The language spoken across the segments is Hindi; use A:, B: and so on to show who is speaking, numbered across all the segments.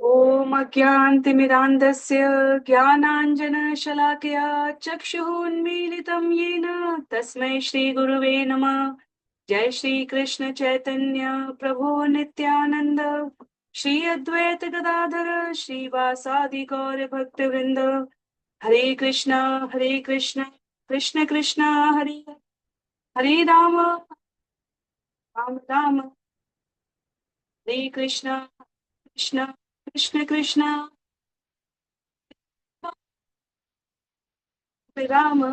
A: ॐ अज्ञानतिमिरान्धस्य ज्ञानाञ्जनशलाकया चक्षुरुन्मीलितं येन तस्मै श्रीगुरुवे नमः। जय श्री कृष्ण चैतन्य प्रभु नित्यानंद, श्री अद्वैत गदाधर श्रीवासादि गौर भक्तवृंद। हरे कृष्णा कृष्ण कृष्णा हरे हरे, हरे राम राम राम, हरे कृष्णा कृष्ण कृष्ण कृष्ण हरे राम।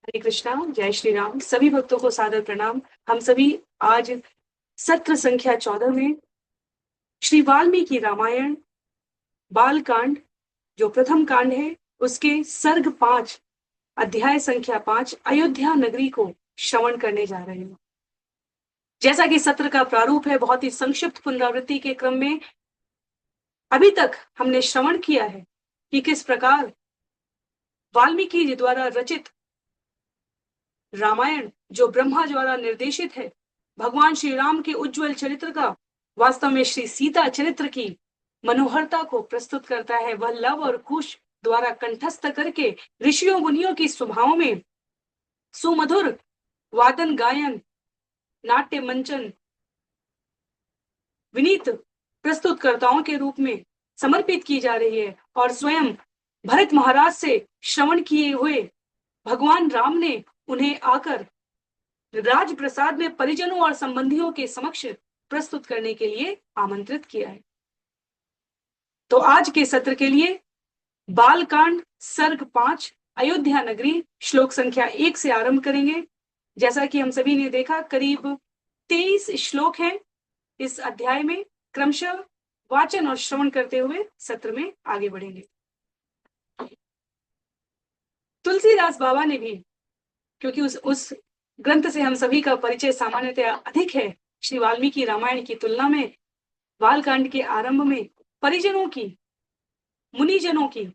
A: हरे कृष्णा, जय श्री राम। सभी भक्तों को सादर प्रणाम। हम सभी आज सत्र संख्या 14 में श्री वाल्मीकि रामायण बालकांड, जो प्रथम कांड है, उसके सर्ग 5, अध्याय संख्या 5 अयोध्या नगरी को श्रवण करने जा रहे हैं। जैसा कि सत्र का प्रारूप है, बहुत ही संक्षिप्त पुनरावृत्ति के क्रम में अभी तक हमने श्रवण किया है कि किस प्रकार वाल्मीकि जी द्वारा रचित रामायण, जो ब्रह्मा द्वारा निर्देशित है, भगवान श्री राम के उज्जवल चरित्र का वास्तव में श्री सीता चरित्र की मनोहरता को प्रस्तुत करता है। वह लव और कुश द्वारा कंठस्थ करके ऋषियों मुनियों की स्वभाव में सुमधुर वादन गायन, नाट्य मंचन, विनीत प्रस्तुतकर्ताओं के रूप में समर्पित की जा रही है। और स्वयं भरत महाराज से श्रवण किए हुए भगवान राम ने उन्हें आकर राजप्रसाद में परिजनों और संबंधियों के समक्ष प्रस्तुत करने के लिए आमंत्रित किया है। तो आज के सत्र के लिए बालकांड सर्ग 5 अयोध्या नगरी श्लोक संख्या 1 से आरंभ करेंगे। जैसा कि हम सभी ने देखा, करीब 23 श्लोक हैं इस अध्याय में। क्रमशः वाचन और श्रवण करते हुए सत्र में आगे बढ़ेंगे। तुलसीदास बाबा ने भी, क्योंकि उस ग्रंथ से हम सभी का परिचय सामान्यतः अधिक है, श्री वाल्मीकि रामायण की तुलना में बालकांड के आरंभ में परिजनों की, मुनिजनों की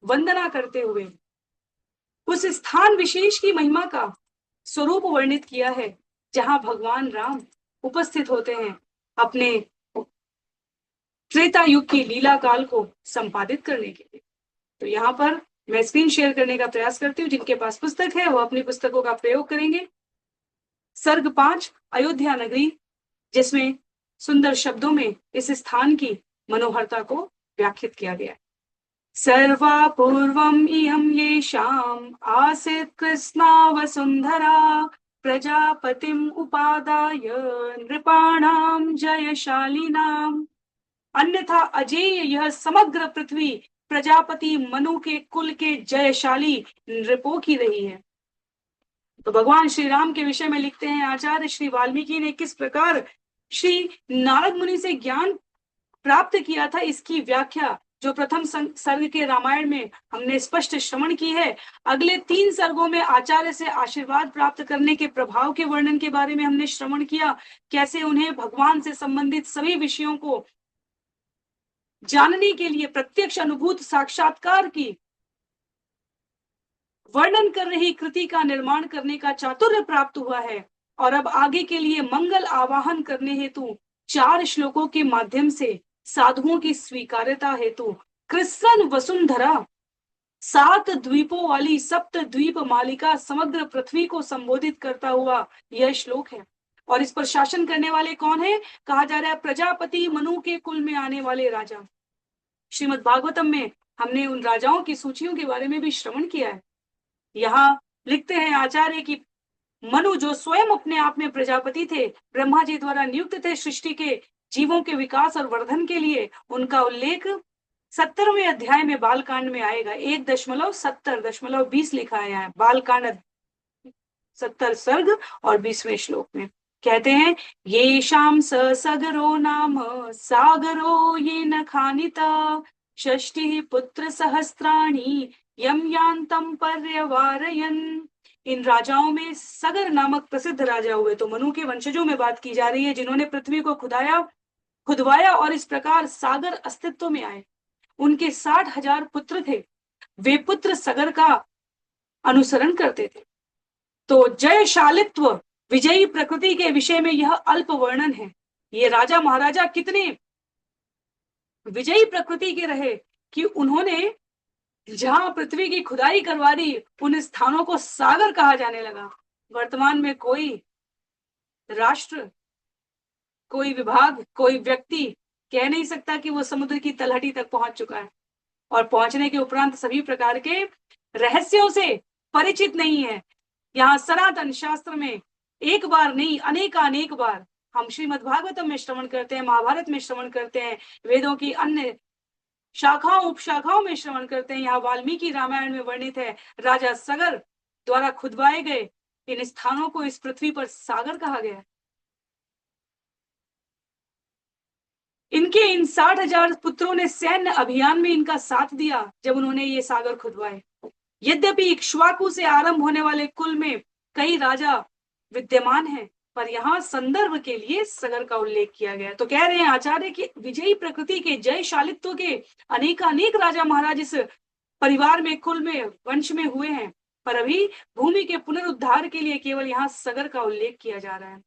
A: वंदना करते हुए उस स्थान विशेष की महिमा का स्वरूप वर्णित किया है जहां भगवान राम उपस्थित होते हैं अपने त्रेता युग की लीला काल को संपादित करने के लिए। तो यहाँ पर मैं स्क्रीन शेयर करने का प्रयास करती हूँ। जिनके पास पुस्तक है वो अपनी पुस्तकों का प्रयोग करेंगे। सर्ग 5 अयोध्या नगरी, जिसमें सुंदर शब्दों में इस स्थान की मनोहरता को व्याख्यात किया गया है। सर्वा पूर्वम इयं येषाम् आसीत् कृष्णा वसुंधरा प्रजापतिम उपादाय नृपाणाम जयशालिनाम। अन्यथा अजेय यह समग्र पृथ्वी प्रजापति मनु के कुल के जयशाली नृपों की रही है। तो भगवान श्री राम के विषय में लिखते हैं आचार्य श्री वाल्मीकि ने किस प्रकार श्री नारद मुनि से ज्ञान प्राप्त किया था, इसकी व्याख्या जो प्रथम सर्ग के रामायण में हमने स्पष्ट श्रवण की है, अगले 3 सर्गों में आचार्य से आशीर्वाद प्राप्त करने के प्रभाव के वर्णन के बारे में हमने श्रवण किया। कैसे उन्हें भगवान से संबंधित सभी विषयों को जानने के लिए प्रत्यक्ष अनुभूत साक्षात्कार की वर्णन कर रही कृति का निर्माण करने का चातुर्य प्राप्त हुआ है। और अब आगे के लिए मंगल आवाहन करने हेतु 4 श्लोकों के माध्यम से साधुओं की स्वीकार्यता हेतु कृष्ण वसुंधरा 7 द्वीपों वाली सप्त द्वीप मालिका समग्र पृथ्वी को संबोधित करता हुआ यह श्लोक है। और इस पर शासन करने वाले कौन है? कहा जा रहा है प्रजापति मनु के कुल में आने वाले राजा। श्रीमद् भागवतम में हमने उन राजाओं की सूचियों के बारे में भी श्रवण किया है। यहाँ लिखते हैं आचार्य की मनु, जो स्वयं अपने आप में प्रजापति थे, ब्रह्मा जी द्वारा नियुक्त थे सृष्टि के जीवों के विकास और वर्धन के लिए, उनका उल्लेख 70वें अध्याय में बालकांड में आएगा। 1.70.20 लिखा है यहाँ बालकांड 70 सर्ग और 20वें श्लोक में कहते हैं, ये शाम सगरो नाम सागरो ये न खानिता षष्टि पुत्र सहस्त्राणी यम यान्तम पर्यवारयन। इन राजाओं में सगर नामक प्रसिद्ध राजा हुए। तो मनु के वंशजों में बात की जा रही है, जिन्होंने पृथ्वी को खुदवाया और इस प्रकार सागर अस्तित्व में आए। उनके 60,000 पुत्र थे। वे पुत्र सगर का अनुसरण करते थे। तो जयशालित्व विजयी प्रकृति के विषय में यह अल्प वर्णन है। ये राजा महाराजा कितने विजयी प्रकृति के रहे कि उन्होंने जहां पृथ्वी की खुदाई करवा दी उन स्थानों को सागर कहा जाने लगा। वर्तमान में कोई राष्ट्र, कोई विभाग, कोई व्यक्ति कह नहीं सकता कि वो समुद्र की तलहटी तक पहुंच चुका है, और पहुंचने के उपरांत सभी प्रकार के रहस्यों से परिचित नहीं है। यहाँ सनातन शास्त्र में एक बार नहीं अनेक बार हम श्रीमद् भागवतम में श्रवण करते हैं, महाभारत में श्रवण करते हैं, वेदों की अन्य शाखाओं उपशाखाओं में श्रवण करते हैं। यहाँ वाल्मीकि रामायण में वर्णित है, राजा सगर द्वारा खुदवाए गए इन स्थानों को इस पृथ्वी पर सागर कहा गया है। इनके इन 60,000 पुत्रों ने सैन्य अभियान में इनका साथ दिया जब उन्होंने ये सागर खुदवाए। यद्यपि इक्ष्वाकु से आरंभ होने वाले कुल में कई राजा विद्यमान हैं, पर यहाँ संदर्भ के लिए सगर का उल्लेख किया गया। तो कह रहे हैं आचार्य कि विजयी प्रकृति के जयशालित्व के अनेक राजा महाराज इस परिवार में, कुल में, वंश में हुए हैं, पर अभी भूमि के पुनरुद्धार के लिए केवल यहाँ सगर का उल्लेख किया जा रहा है।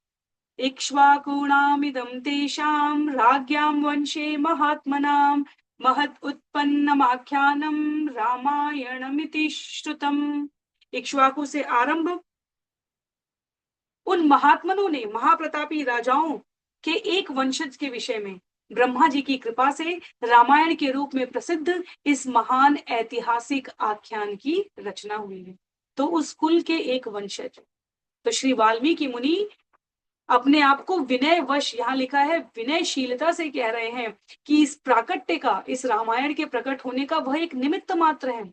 A: इक्ष्वाकूणामिदं तेषां राज्ञां वंशे महात्मनां महत् उत्पन्नमाख्यानं रामायणमिति श्रुतम्। इक्ष्वाकु से आरंभ उन महात्मनों ने, महाप्रतापी राजाओं के एक वंशज के विषय में ब्रह्मा जी की कृपा से रामायण के रूप में प्रसिद्ध इस महान ऐतिहासिक आख्यान की रचना हुई है। तो उस कुल के एक वंशज, तो श्री वाल्मीकि मुनि अपने आप को विनयवश, यहाँ लिखा है विनयशीलता से कह रहे हैं कि इस प्राकट्य का, इस रामायण के प्रकट होने का वह एक निमित्त मात्र है।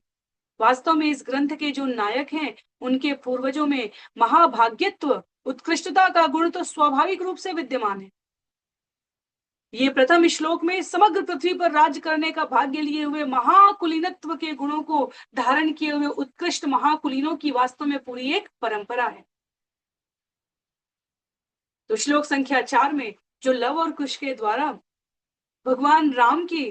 A: वास्तव में इस ग्रंथ के जो नायक हैं उनके पूर्वजों में महाभाग्यत्व, उत्कृष्टता का गुण तो स्वाभाविक रूप से विद्यमान है। ये प्रथम श्लोक में समग्र पृथ्वी पर राज्य करने का भाग्य लिए हुए महाकुलीनत्व के गुणों को धारण किए हुए उत्कृष्ट महाकुलीनों की वास्तव में पूरी एक परंपरा है। तो श्लोक संख्या 4 में जो लव और कुश के द्वारा भगवान राम की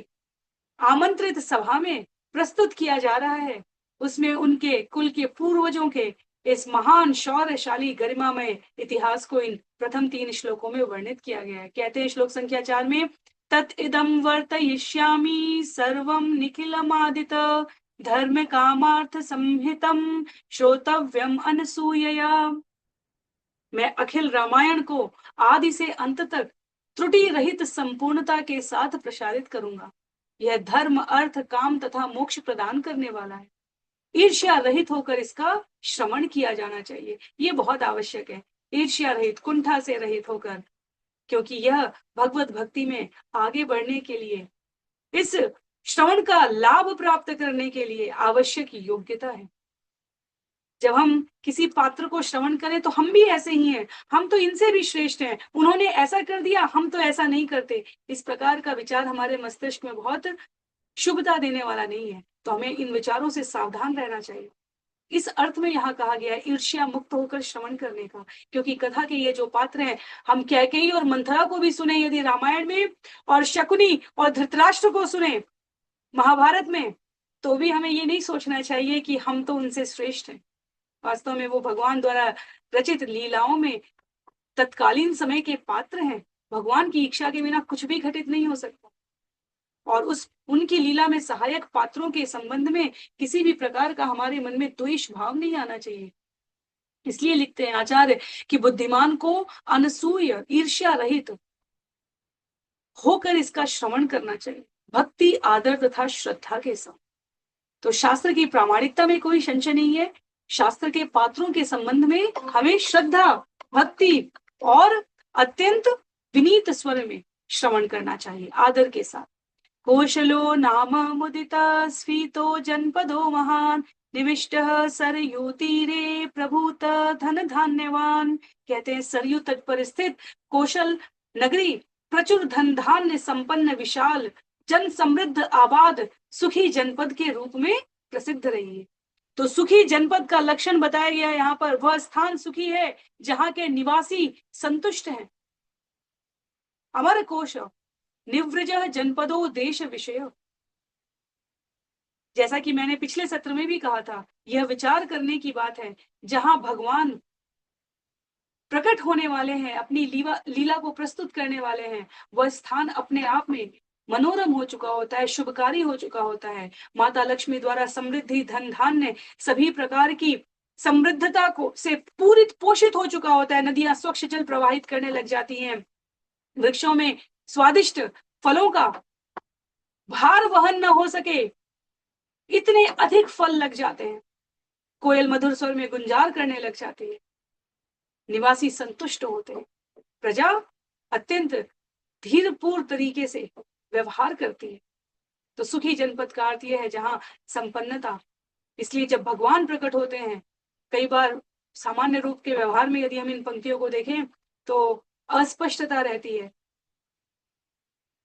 A: आमंत्रित सभा में प्रस्तुत किया जा रहा है, उसमें उनके कुल के पूर्वजों के इस महान शौर्यशाली गरिमामय इतिहास को इन प्रथम 3 श्लोकों में वर्णित किया गया है। कहते हैं श्लोक संख्या 4 में, तत् इदं वर्तयिष्यामि सर्वं निखिलमादित धर्म कामार्थ संहितम श्रोतव्यम अनसूयया। मैं अखिल रामायण को आदि से अंत तक त्रुटि रहित संपूर्णता के साथ प्रसारित करूंगा। यह धर्म, अर्थ, काम तथा मोक्ष प्रदान करने वाला है। ईर्ष्या रहित होकर इसका श्रवण किया जाना चाहिए, ये बहुत आवश्यक है। ईर्ष्या रहित, कुंठा से रहित होकर, क्योंकि यह भगवत भक्ति में आगे बढ़ने के लिए, इस श्रवण का लाभ प्राप्त करने के लिए आवश्यक योग्यता है। जब हम किसी पात्र को श्रवण करें तो हम भी ऐसे ही हैं, हम तो इनसे भी श्रेष्ठ हैं, उन्होंने ऐसा कर दिया, हम तो ऐसा नहीं करते। इस प्रकार का विचार हमारे मस्तिष्क में बहुत शुभता देने वाला नहीं है। तो हमें इन विचारों से सावधान रहना चाहिए। इस अर्थ में यहाँ कहा गया है ईर्ष्या मुक्त होकर श्रवण करने का, क्योंकि कथा के ये जो पात्र हैं, हम कैकेयी और मंथरा को भी सुने यदि रामायण में, और शकुनी और धृतराष्ट्र को सुने महाभारत में, तो भी हमें ये नहीं सोचना चाहिए कि हम तो उनसे श्रेष्ठ हैं। वास्तव में वो भगवान द्वारा रचित लीलाओं में तत्कालीन समय के पात्र हैं। भगवान की इच्छा के बिना कुछ भी घटित नहीं हो सकता, और उनकी लीला में सहायक पात्रों के संबंध में किसी भी प्रकार का हमारे मन में द्वेष भाव नहीं आना चाहिए। इसलिए लिखते हैं आचार्य कि बुद्धिमान को अनसूय, ईर्ष्या रहित होकर इसका श्रवण करना चाहिए, भक्ति, आदर तथा श्रद्धा के साथ। तो शास्त्र की प्रामाणिकता में कोई संशय नहीं है। शास्त्र के पात्रों के संबंध में हमें श्रद्धा, भक्ति और अत्यंत विनीत स्वर में श्रवण करना चाहिए, आदर के साथ। कौशलो नाम मुदिता स्फीतो जनपदो महान निविष्टः सरयू तीरे प्रभूत धन धान्यवान। कहते हैं सरयू तट पर स्थित कौशल नगरी प्रचुर धन धान्य संपन्न, विशाल, जन समृद्ध, आबाद, सुखी जनपद के रूप में प्रसिद्ध रही है। तो सुखी जनपद का लक्षण बताया गया है यहाँ पर। वह स्थान सुखी है जहाँ के निवासी संतुष्ट हैं। अमर कोश निवृजः जनपदो देश विषय। जैसा कि मैंने पिछले सत्र में भी कहा था, यह विचार करने की बात है, जहां भगवान प्रकट होने वाले हैं, अपनी लीला को प्रस्तुत करने वाले हैं, वह स्थान अपने आप में मनोरम हो चुका होता है, शुभकारी हो चुका होता है। माता लक्ष्मी द्वारा समृद्धि, धन धान्य, सभी प्रकार की समृद्धता को से पूरित पोषित हो चुका होता है। नदियां स्वच्छ जल प्रवाहित करने लग जाती हैं। वृक्षों में स्वादिष्ट फलों का भार वहन न हो सके, इतने अधिक फल लग जाते हैं। कोयल मधुर स्वर में गुंजार करने लग जाती है। निवासी संतुष्ट होते हैं। प्रजा अत्यंत धीरपूर्ण तरीके से व्यवहार करती है। तो सुखी जनपद का अर्थ यह है जहां संपन्नता। इसलिए जब भगवान प्रकट होते हैं, कई बार सामान्य रूप के व्यवहार में यदि हम इन पंक्तियों को देखें तो अस्पष्टता रहती है।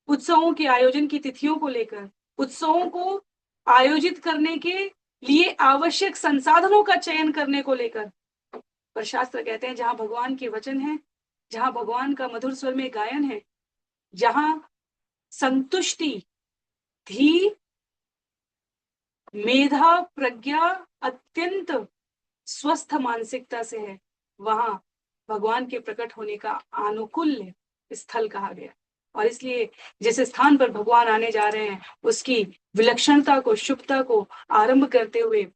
A: उत्सवों के आयोजन की तिथियों को लेकर, उत्सवों को आयोजित करने के लिए आवश्यक संसाधनों का चयन करने को लेकर। पर शास्त्र कहते हैं जहां भगवान के वचन है, जहां भगवान का मधुर स्वर में गायन है, जहां संतुष्टि, धी, मेधा, प्रज्ञा अत्यंत स्वस्थ मानसिकता से है, वहां भगवान के प्रकट होने का अनुकूल स्थल कहा गया। और इसलिए जिस स्थान पर भगवान आने जा रहे हैं उसकी विलक्षणता को, शुभता को आरंभ करते हुए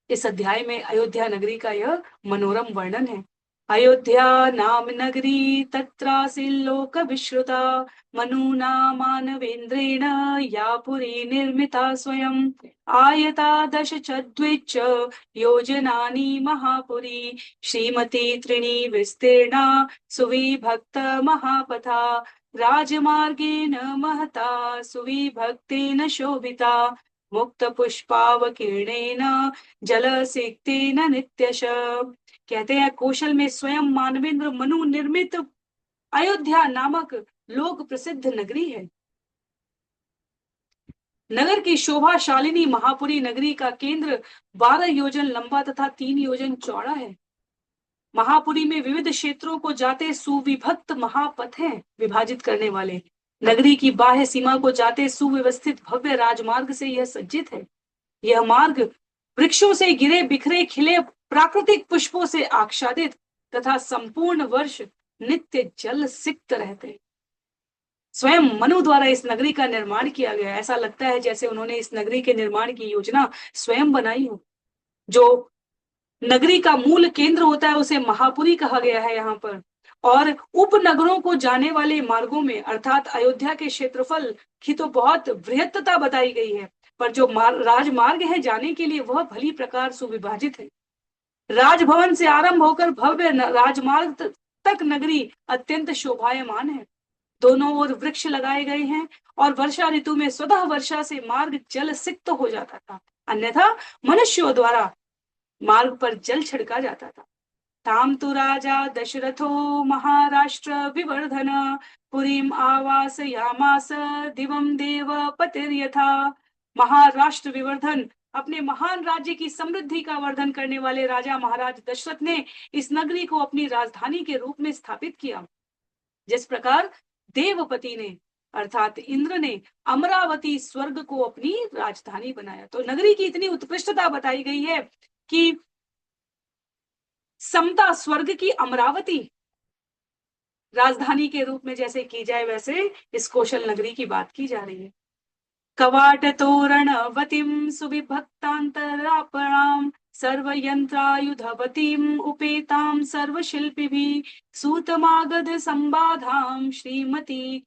A: इस अध्याय में अयोध्या नगरी का यह मनोरम वर्णन है। अयोध्या नाम नगरी तत्रासी लोक विश्रुता मनूना मानवेन्द्रेण या पुरी निर्मिता स्वयं आयता दश चद्विच योजनानि महापुरी श्रीमती त्रिणी विस्तीर्णा सुविभक्त महापथा राजमार्गेण महता सुविभक्तेन शोभिता मुक्त पुष्पावकीर्णेन जलसिक्तेन नित्यश। कहते हैं कौशल में स्वयं मानवेंद्र मनु निर्मित अयोध्या नामक लोक प्रसिद्ध नगरी है। नगर की शोभाशालिनी महापुरी नगरी का केंद्र 12 योजन लंबा तथा 3 योजन चौड़ा है। महापुरी में विविध क्षेत्रों को जाते सुविभक्त महापथ हैं, विभाजित करने वाले। नगरी की बाह्य सीमा को जाते सुव्यवस्थित भव्य राजमार्ग से यह सज्जित है। यह मार्ग वृक्षों से गिरे बिखरे खिले प्राकृतिक पुष्पों से आच्छादित तथा संपूर्ण वर्ष नित्य जल सिक्त रहते हैं। स्वयं मनु द्वारा इस नगरी का निर्माण किया गया। ऐसा लगता है जैसे उन्होंने इस नगरी के निर्माण की योजना स्वयं बनाई हो। जो नगरी का मूल केंद्र होता है उसे महापुरी कहा गया है यहाँ पर। और उपनगरों को जाने वाले मार्गों में अर्थात अयोध्या के क्षेत्रफल की तो बहुत बृहत्तता बताई गई है, पर जो राजमार्ग है जाने के लिए वह भली प्रकार सुविभाजित है। राजभवन से आरंभ होकर भव्य राजमार्ग तक नगरी अत्यंत शोभायमान है। दोनों ओर वृक्ष लगाए गए हैं और वर्षा ऋतु में स्वतः वर्षा से मार्ग जल सिक्त हो जाता था, अन्यथा मनुष्यों द्वारा मार्ग पर जल छिड़का जाता था। ताम तु राजा दशरथो महाराष्ट्र विवर्धन पुरीम आवास यामास दिवम देव पतिर्यथा। महाराष्ट्र विवर्धन अपने महान राज्य की समृद्धि का वर्धन करने वाले राजा महाराज दशरथ ने इस नगरी को अपनी राजधानी के रूप में स्थापित किया। जिस प्रकार देवपति ने अर्थात इंद्र ने अमरावती स्वर्ग को अपनी राजधानी बनाया। तो नगरी की इतनी उत्कृष्टता बताई गई है कि समता स्वर्ग की अमरावती राजधानी के रूप में जैसे की जाए वैसे इस कौशल नगरी की बात की जा रही है। कवाट तोरणवतीं सुविभक्तांतरापणां सर्वयंत्रायुधवतीं उपेतां सर्वशिल्पिभिः सूतमागध संबाधां श्रीमती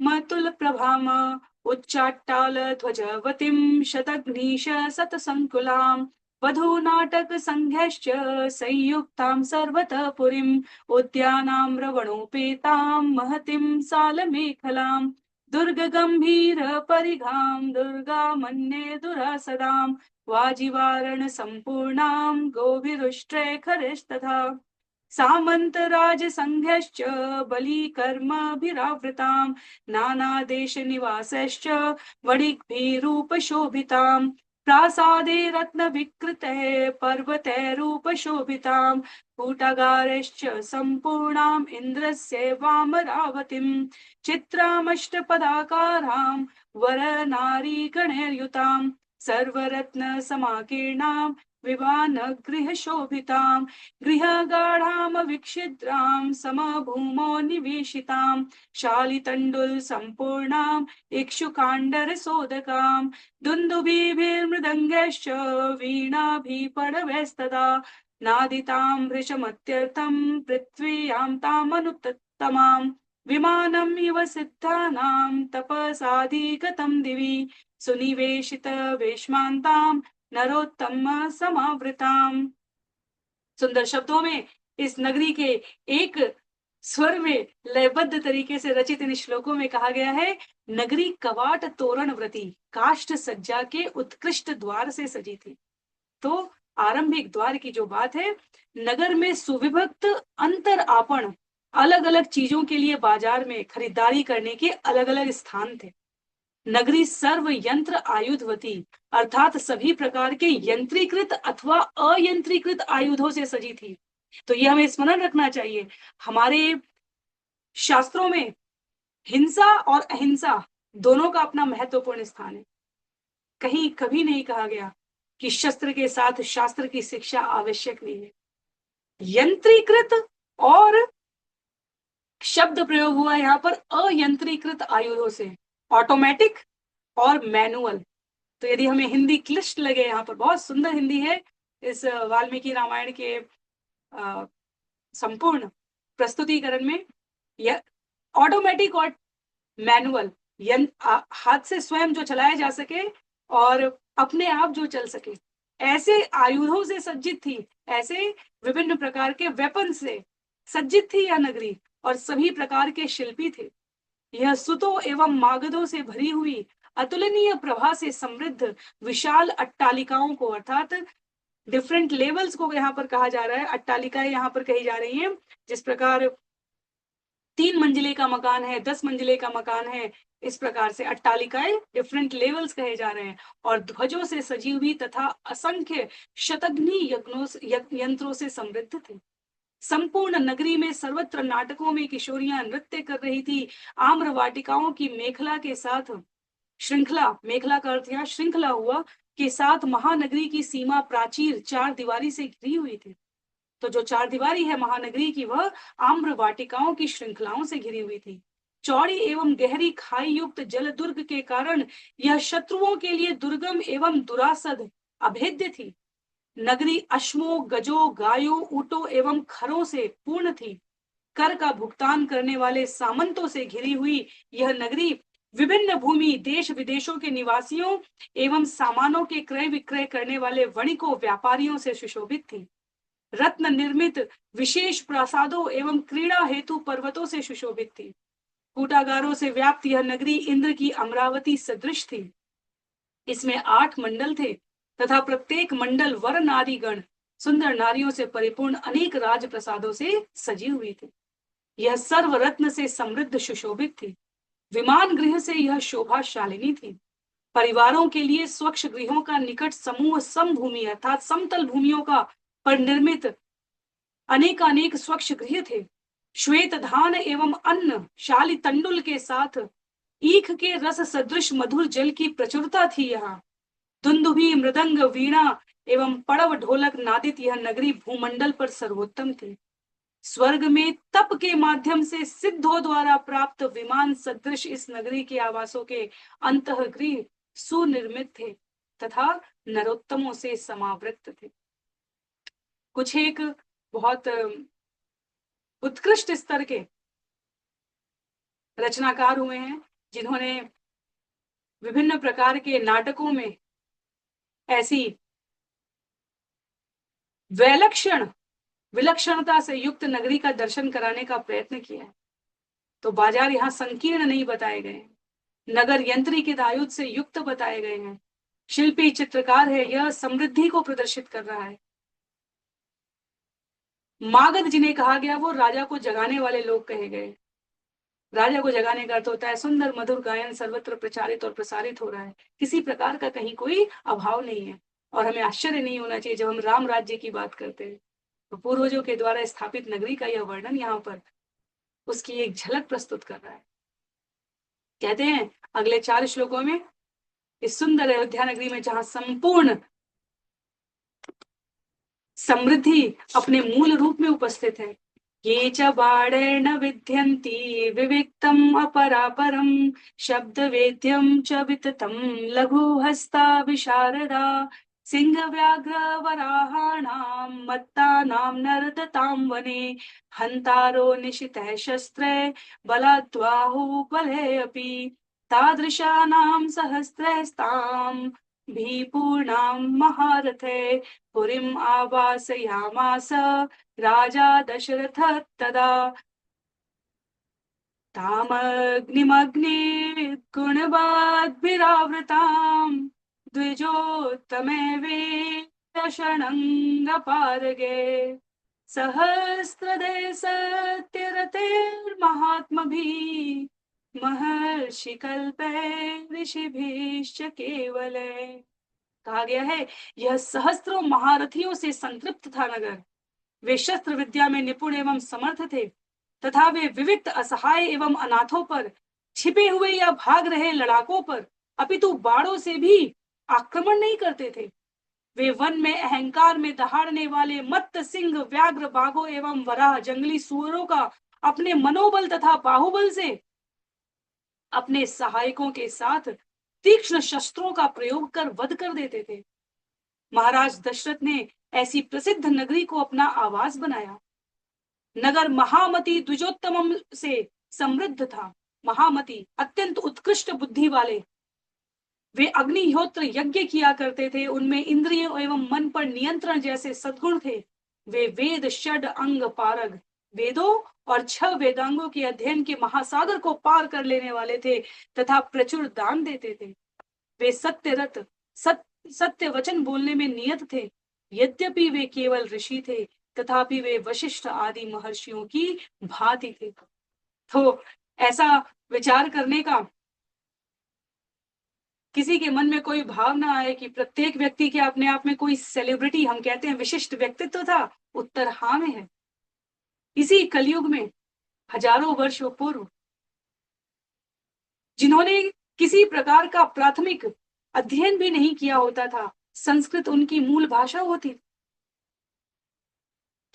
A: मतुल प्रभाम उच्चाट्टाल ध्वजवतीं शतघ्नीश सतसंकुलां वधू नाटक संघ्यश्च संयुक्तां सर्वतः पुरीं उद्यानां रवणोपेतां महतीं सालमेखलां दुर्ग गंभीर परिघां दुर्गा मन्ये दुरासदां वाजिवारण संपूर्णां गोभिरुष्ट्रे खरेस्तथा सामंत राज संघ्यश्च बलिकर्माभिरावृतां नानादेश निवासश्च वणिक्भिरूपशोभितां प्रासादे रत्न विकृते पर्वतैरूपशोभितां कूटागारश्च संपूर्णां इन्द्रस्य वामरावतीं चित्रामष्टपदाकारां वरनारीगणैर्युतां सर्वरत्न समाकीर्णां विमान गृह शोभिताम गृह गाढ़ाम विक्षिद्राम समभूमो निवेशिताम शालितंडुल संपूर्णाम इक्षुकांडर सोदकाम दुन्दुभिर्मृदंगश्च वीणाभिपणवैस्तदा नादितां भृशमत्यर्थं पृथ्व्यां तामनुत्तमाम् विमानम् इव सिद्धानां तपसाधिगतं दिवि सुनिवेशित वेश्मान्तां नरोत्तम समावृताम। सुंदर शब्दों में इस नगरी के एक स्वर में लयबद्ध तरीके से रचित इन श्लोकों में कहा गया है, नगरी कवाट तोरण व्रती काष्ठ सज्जा के उत्कृष्ट द्वार से सजी थी। तो आरंभिक द्वार की जो बात है, नगर में सुविभक्त अंतर आपण, अलग अलग चीजों के लिए बाजार में खरीदारी करने के अलग अलग स्थान थे। नगरी सर्व यंत्र आयुधवती अर्थात सभी प्रकार के यंत्रीकृत अथवा अयंत्रीकृत आयुधों से सजी थी। तो यह हमें स्मरण रखना चाहिए, हमारे शास्त्रों में हिंसा और अहिंसा दोनों का अपना महत्वपूर्ण स्थान है। कहीं कभी नहीं कहा गया कि शस्त्र के साथ शास्त्र की शिक्षा आवश्यक नहीं है। यंत्रीकृत और शब्द प्रयोग हुआ यहाँ पर अयंत्रीकृत आयुधों से, ऑटोमेटिक और मैनुअल। तो यदि हमें हिंदी क्लिष्ट लगे, यहाँ पर बहुत सुंदर हिंदी है इस वाल्मीकि रामायण के संपूर्ण प्रस्तुतिकरण में। यह ऑटोमेटिक और मैनुअल, हाथ से स्वयं जो चलाया जा सके और अपने आप जो चल सके, ऐसे आयुधों से सज्जित थी, ऐसे विभिन्न प्रकार के वेपन से सज्जित थी यह नगरी, और सभी प्रकार के शिल्पी थे। यह सुतों एवं मागधों से भरी हुई अतुलनीय प्रभा से समृद्ध विशाल अट्टालिकाओं को, अर्थात डिफरेंट लेवल्स को यहाँ पर कहा जा रहा है, अट्टालिकाएं यहाँ पर कही जा रही हैं। जिस प्रकार 3 मंजिले का मकान है, 10 मंजिले का मकान है, इस प्रकार से अट्टालिकाएं डिफरेंट लेवल्स कहे जा रहे हैं, और ध्वजों से सजी हुई तथा असंख्य शतघ्नि यंत्रों से समृद्ध थे। संपूर्ण नगरी में सर्वत्र नाटकों में किशोरियां नृत्य कर रही थी। आम्र वाटिकाओं की मेखला के साथ श्रृंखला, मेखला का अर्थ यहाँ श्रृंखला हुआ, के साथ महानगरी की सीमा प्राचीर 4 दीवारी से घिरी हुई थी। तो जो 4 दीवारी है महानगरी की, वह आम्र वाटिकाओं की श्रृंखलाओं से घिरी हुई थी। चौड़ी एवं गहरी खाई युक्त जल दुर्ग के कारण यह शत्रुओं के लिए दुर्गम एवं दुरासद अभेद्य थी। नगरी अश्वों, गजों, गायों, ऊंटों एवं खरों से पूर्ण थी। कर का भुगतान करने वाले सामंतों से घिरी हुई यह नगरी विभिन्न भूमि, देश विदेशों के निवासियों एवं सामानों के क्रय विक्रय करने वाले वणिकों, व्यापारियों से सुशोभित थी। रत्न निर्मित विशेष प्रासादों एवं क्रीड़ा हेतु पर्वतों से सुशोभित थी। कूटागारों से व्याप्त यह नगरी इंद्र की अमरावती सदृश थी। इसमें 8 मंडल थे तथा प्रत्येक मंडल वर नारीगण, सुंदर नारियों से परिपूर्ण अनेक राज प्रसादों से सजी हुई थी। यह सर्व रत्न से समृद्ध सुशोभित थी। विमान गृह से यह शोभाशालिनी थी। परिवारों के लिए स्वच्छ गृहों का निकट समूह समभूमि अर्थात समतल भूमियों का पर निर्मित अनेकानेक स्वच्छ गृह थे। श्वेत धान एवं अन्न शाली तंडुल के साथ ईख के रस सदृश मधुर जल की प्रचुरता थी। यहाँ दुंदुभी, मृदंग, वीणा एवं पड़व ढोलक नादित यह नगरी भूमंडल पर सर्वोत्तम थी। स्वर्ग में तप के माध्यम से सिद्धों द्वारा प्राप्त विमान सदृश इस नगरी के आवासों के अंतःगृह सुनिर्मित थे तथा नरोत्तमों से समावृत थे। कुछ एक बहुत उत्कृष्ट स्तर के रचनाकार हुए हैं जिन्होंने विभिन्न प्रकार के नाटकों में ऐसी विलक्षणता से युक्त नगरी का दर्शन कराने का प्रयत्न किया है। तो बाजार यहाँ संकीर्ण नहीं बताए गए हैं, नगर यंत्रीकृत आयुध से युक्त बताए गए हैं। शिल्पी चित्रकार है, यह समृद्धि को प्रदर्शित कर रहा है। मागध जिन्हें कहा गया वो राजा को जगाने वाले लोग कहे गए। राजा को जगाने का अर्थ होता है सुंदर मधुर गायन सर्वत्र प्रचारित और प्रसारित हो रहा है, किसी प्रकार का कहीं कोई अभाव नहीं है। और हमें आश्चर्य नहीं होना चाहिए जब हम राम राज्य की बात करते हैं तो पूर्वजों के द्वारा स्थापित नगरी का यह वर्णन यहाँ पर उसकी एक झलक प्रस्तुत कर रहा है। कहते हैं अगले 4 श्लोकों में, इस सुंदर अयोध्या नगरी में जहां संपूर्ण समृद्धि अपने मूल रूप में उपस्थित है। ये च बाणेन विद्यन्ति विविक्तम् अपरापरम् शब्द वेद्यम च विततम लघु हस्ता विशारदा सिंह व्याघ्र वराहाणां मत्तानां नरदतां वने हन्तारो निशितः शस्त्रे बलाद्बाहुबले अपि तादृशानां सहस्रस्तां भीपूर्णां महारथे पुरीम् आवासयामास राजा दशरथ तदा तामग्निमग्ने गुणवाद्भिरावृताम् द्विजोत्तमे वेदशणङ्गपारगे सहस्रदे सत्यरतेर्महात्मभिः महर्षि कल्पे ऋषिभिश्च केवले। कहा गया है यह सहस्त्रों महारथियों से संतृप्त था नगर। वे शस्त्र विद्या में निपुण एवं समर्थ थे तथा वे विविक्त असहाय एवं अनाथों पर, छिपे हुए या भाग रहे लड़ाकों पर अपितु बाणों से भी आक्रमण नहीं करते थे। वे वन में अहंकार में दहाड़ने वाले मत्त सिंह व्याघ्र बाघों एवं वराह जंगली सूअरों का अपने मनोबल तथा बाहुबल से अपने सहायकों के साथ तीक्ष्ण शस्त्रों का प्रयोग कर वध कर देते थे। महाराज दशरथ ने ऐसी प्रसिद्ध नगरी को अपना आवास बनाया। नगर महामती द्विजोत्तम से समृद्ध था। महामती अत्यंत उत्कृष्ट बुद्धि वाले, वे अग्निहोत्र यज्ञ किया करते थे, उनमें इंद्रियों एवं मन पर नियंत्रण जैसे सद्गुण थे। वे वेद षड अंग पारग, वेदों और 6 वेदांगों के अध्ययन के महासागर को पार कर लेने वाले थे तथा प्रचुर दान देते थे। वे सत्यरत सत्य वचन बोलने में नियत थे। यद्यपि वे केवल ऋषि थे तथापि वे वशिष्ठ आदि महर्षियों की भांति थे। तो ऐसा विचार करने का किसी के मन में कोई भाव ना आए कि प्रत्येक व्यक्ति के अपने आप में कोई सेलिब्रिटी, हम कहते हैं विशिष्ट व्यक्तित्व था, उत्तर हाँ में है। इसी कलयुग में हजारों वर्षों पूर्व जिन्होंने किसी प्रकार का प्राथमिक अध्ययन भी नहीं किया होता था, संस्कृत उनकी मूल भाषा होती,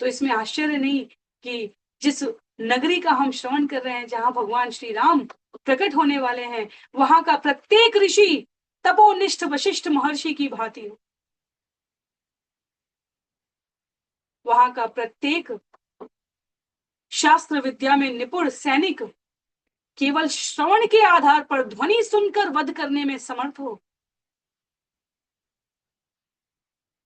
A: तो इसमें आश्चर्य नहीं कि जिस नगरी का हम श्रवण कर रहे हैं, जहां भगवान श्री राम प्रकट होने वाले हैं, वहां का प्रत्येक ऋषि तपोनिष्ठ वशिष्ठ महर्षि की भांति हो। वहां का प्रत्येक शास्त्र विद्या में निपुण सैनिक केवल श्रवण के आधार पर ध्वनि सुनकर वध करने में समर्थ हो।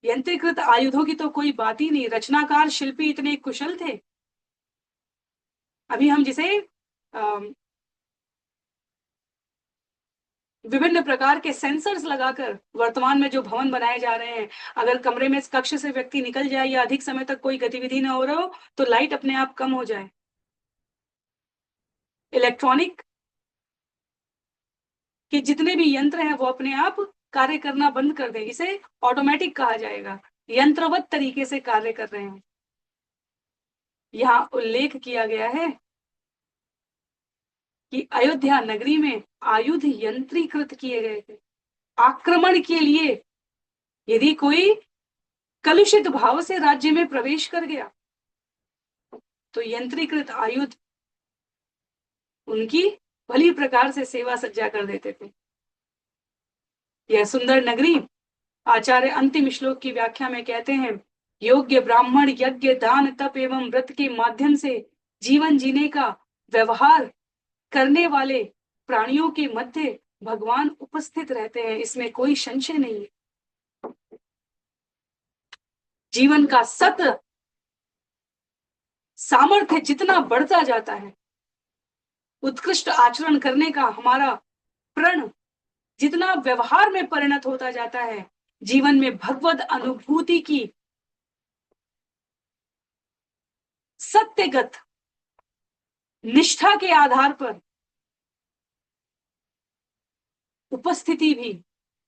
A: यंत्रीकृत आयुधों की तो कोई बात ही नहीं। रचनाकार शिल्पी इतने कुशल थे। अभी हम जिसे विभिन्न प्रकार के सेंसर्स लगाकर वर्तमान में जो भवन बनाए जा रहे हैं, अगर कमरे में इस कक्ष से व्यक्ति निकल जाए या अधिक समय तक कोई गतिविधि न हो रहा हो तो लाइट अपने आप कम हो जाए। इलेक्ट्रॉनिक के जितने भी यंत्र हैं वो अपने आप कार्य करना बंद कर दें। इसे ऑटोमेटिक कहा जाएगा। यंत्रवत तरीके से कार्य कर रहे हैं। यहाँ उल्लेख किया गया है कि अयोध्या नगरी में आयुध यंत्रीकृत किए गए थे। आक्रमण के लिए यदि कोई कलुषित भाव से राज्य में प्रवेश कर गया तो यंत्रीकृत आयुध उनकी भली प्रकार से सेवा सज्जा कर देते थे। यह सुंदर नगरी आचार्य अंतिम श्लोक की व्याख्या में कहते हैं, योग्य ब्राह्मण यज्ञ दान तप एवं व्रत के माध्यम से जीवन जीने का व्यवहार करने वाले प्राणियों के मध्य भगवान उपस्थित रहते हैं, इसमें कोई संशय नहीं है। जीवन का सत सामर्थ्य जितना बढ़ता जाता है, उत्कृष्ट आचरण करने का हमारा प्रण जितना व्यवहार में परिणत होता जाता है, जीवन में भगवत अनुभूति की सत्यगत निष्ठा के आधार पर उपस्थिति भी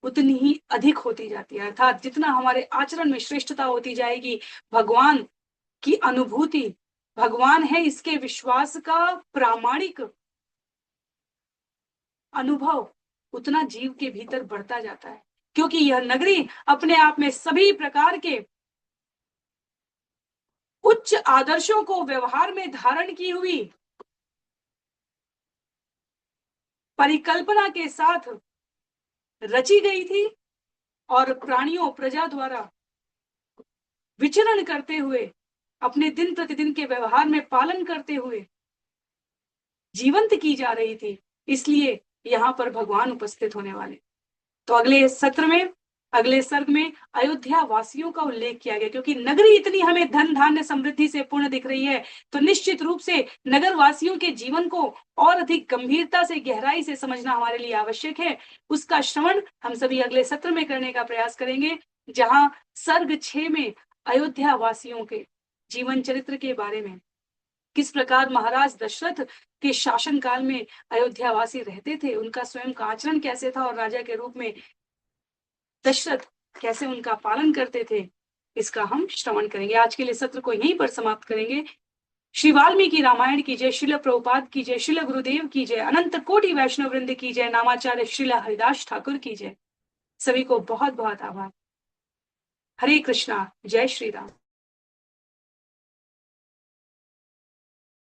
A: उतनी ही अधिक होती जाती है। अर्थात जितना हमारे आचरण में श्रेष्ठता होती जाएगी, भगवान की अनुभूति, भगवान है इसके विश्वास का प्रामाणिक अनुभव उतना जीव के भीतर बढ़ता जाता है। क्योंकि यह नगरी अपने आप में सभी प्रकार के उच्च आदर्शों को व्यवहार में धारण की हुई परिकल्पना के साथ रची गई थी और प्राणियों प्रजा द्वारा विचरण करते हुए अपने दिन प्रतिदिन के व्यवहार में पालन करते हुए जीवंत की जा रही थी। इसलिए यहाँ पर भगवान उपस्थित होने वाले। तो अगले सत्र में, अगले सर्ग में अयोध्या वासियों का उल्लेख किया गया, क्योंकि नगरी इतनी हमें धन धान्य समृद्धि से पूर्ण दिख रही है, तो निश्चित रूप से नगर वासियों के जीवन को और अधिक गंभीरता से, गहराई से समझना हमारे लिए आवश्यक है। उसका श्रवण हम सभी अगले सत्र में करने का प्रयास करेंगे, जहां सर्ग 6 में अयोध्या वासियों के जीवन चरित्र के बारे में, किस प्रकार महाराज दशरथ के शासन काल में अयोध्यावासी रहते थे, उनका स्वयं का आचरण कैसे था और राजा के रूप में दशरथ कैसे उनका पालन करते थे, इसका हम श्रवण करेंगे। आज के लिए सत्र को यहीं पर समाप्त करेंगे। श्री वाल्मीकि रामायण की जय, श्रील प्रभुपाद की जय, श्रील गुरुदेव की जय, अनंत कोटि वैष्णव वृंद की जय, नामाचार्य श्रील हरिदास ठाकुर की जय। सभी को बहुत बहुत आभार। हरे कृष्णा, जय श्री राम।